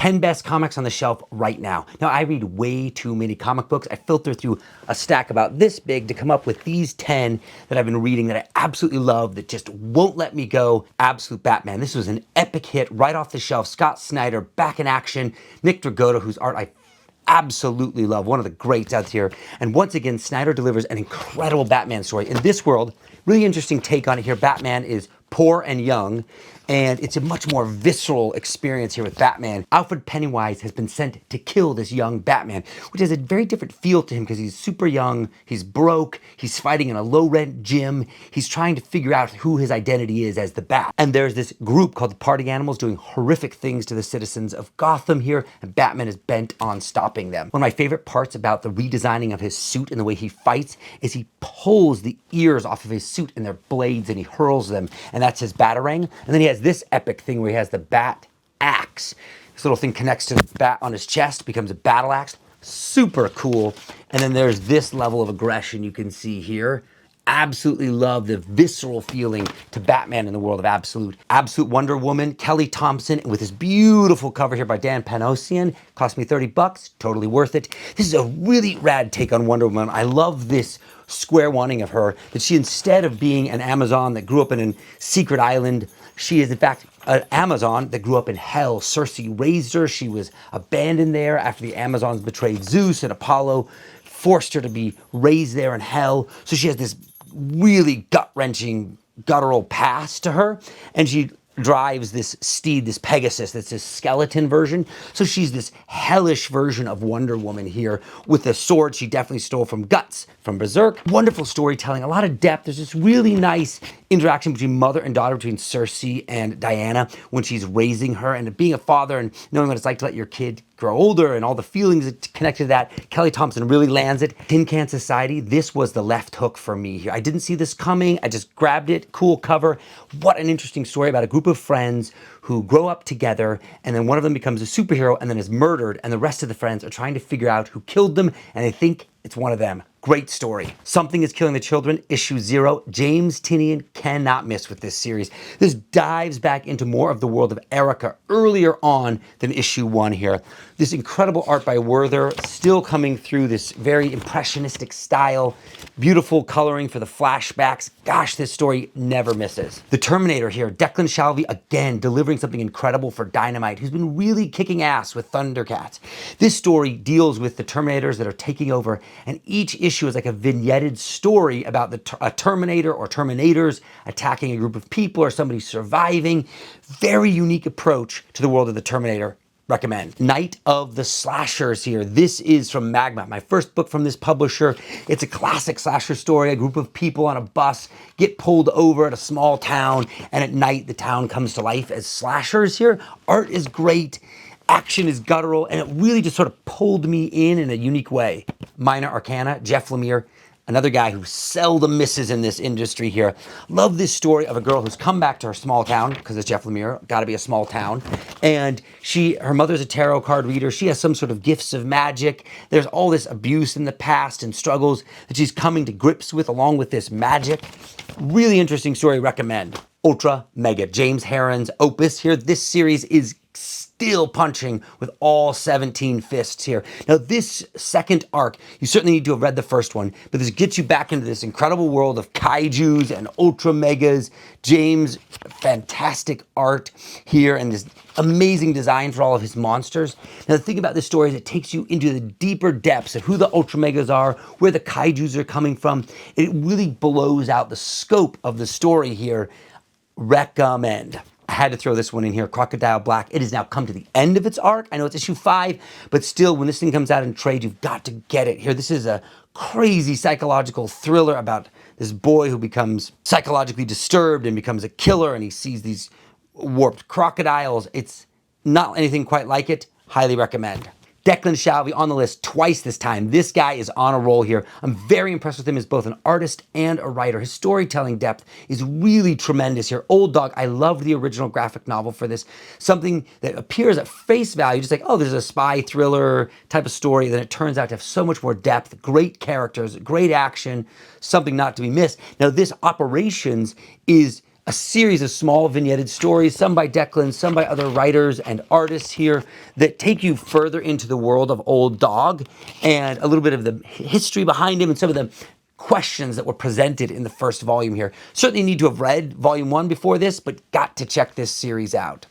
10 best comics on the shelf right now. Now, I read way too many comic books. I filter through a stack about this big to come up with these 10 that I've been reading that I absolutely love, that just won't let me go. Absolute Batman. This was an epic hit right off the shelf. Scott Snyder back in action. Nick Dragotta, whose art I absolutely love, one of the greats out here. And once again, Snyder delivers an incredible Batman story. In this world, really interesting take on it here. Batman is poor and young, and it's a much more visceral experience here with Batman. Alfred Pennywise has been sent to kill this young Batman, which has a very different feel to him because he's super young, he's broke, he's fighting in a low-rent gym, he's trying to figure out who his identity is as the Bat. And there's this group called the Party Animals doing horrific things to the citizens of Gotham here, and Batman is bent on stopping them. One of my favorite parts about the redesigning of his suit and the way he fights is he pulls the ears off of his suit and their blades and he hurls them, and that's his Batarang. And then he has this epic thing where he has the Bat Axe. This little thing connects to the bat on his chest, becomes a battle axe. Super cool. And then there's this level of aggression you can see here. Absolutely love the visceral feeling to Batman in the world of Absolute. Absolute Wonder Woman, Kelly Thompson, with this beautiful cover here by Dan Panosian. Cost me 30 bucks, totally worth it. This is a really rad take on Wonder Woman. I love this square wanting of her, that she, instead of being an Amazon that grew up in a secret island, she is in fact an Amazon that grew up in hell. Cersei raised her. She was abandoned there after the Amazons betrayed Zeus, and Apollo forced her to be raised there in hell. So she has this really gut-wrenching, guttural past to her, and she drives this steed, this Pegasus, that's this skeleton version. So she's this hellish version of Wonder Woman here with a sword she definitely stole from Guts, from Berserk. Wonderful storytelling, a lot of depth. There's this really nice interaction between mother and daughter, between Cersei and Diana when she's raising her, and being a father and knowing what it's like to let your kid grow older and all the feelings connected to that. Kelly Thompson really lands it. Tin Can Society, this was the left hook for me here. I didn't see this coming. I just grabbed it. Cool cover. What an interesting story about a group of friends who grow up together, and then one of them becomes a superhero and then is murdered, and the rest of the friends are trying to figure out who killed them, and they think it's one of them. Great story. Something is Killing the Children, issue 0. James Tynion cannot miss with this series. This dives back into more of the world of Erica earlier on than issue 1 here. This incredible art by Werther, still coming through this very impressionistic style. Beautiful coloring for the flashbacks. Gosh, this story never misses. The Terminator here, Declan Shalvey again delivering something incredible for Dynamite, who's been really kicking ass with Thundercats. This story deals with the Terminators that are taking over, and each issue is like a vignetted story about a Terminator or Terminators attacking a group of people or somebody surviving. Very unique approach to the world of the Terminator. Recommend. Night of the Slashers here. This is from Magma, my first book from this publisher. It's a classic slasher story. A group of people on a bus get pulled over at a small town, and at night the town comes to life as slashers here. Art is great. Action is guttural, and it really just sort of pulled me in a unique way. Minor Arcana, Jeff Lemire, another guy who seldom misses in this industry here. Love this story of a girl who's come back to her small town, because it's Jeff Lemire, gotta be a small town, and her mother's a tarot card reader. She has some sort of gifts of magic. There's all this abuse in the past and struggles that she's coming to grips with along with this magic. Really interesting story, recommend. Ultra Mega, James Herron's opus here. This series is still punching with all 17 fists here. Now, this second arc, you certainly need to have read the first one, but this gets you back into this incredible world of kaijus and ultra megas. James, fantastic art here, and this amazing design for all of his monsters. Now, the thing about this story is it takes you into the deeper depths of who the ultra megas are, where the kaijus are coming from. It really blows out the scope of the story here. Recommend. I had to throw this one in here, Crocodile Black. It has now come to the end of its arc. I know it's issue 5, but still, when this thing comes out in trade, you've got to get it here. This is a crazy psychological thriller about this boy who becomes psychologically disturbed and becomes a killer, and he sees these warped crocodiles. It's not anything quite like it. Highly recommend. Declan Shalvey on the list twice this time. This guy is on a roll here. I'm very impressed with him as both an artist and a writer. His storytelling depth is really tremendous here. Old Dog, I loved the original graphic novel for this. Something that appears at face value, just like, oh, there's a spy thriller type of story, then it turns out to have so much more depth, great characters, great action, something not to be missed. Now, this Operations is a series of small vignetted stories, some by Declan, some by other writers and artists here, that take you further into the world of Old Dog and a little bit of the history behind him and some of the questions that were presented in the first volume here. Certainly need to have read volume 1 before this, but got to check this series out.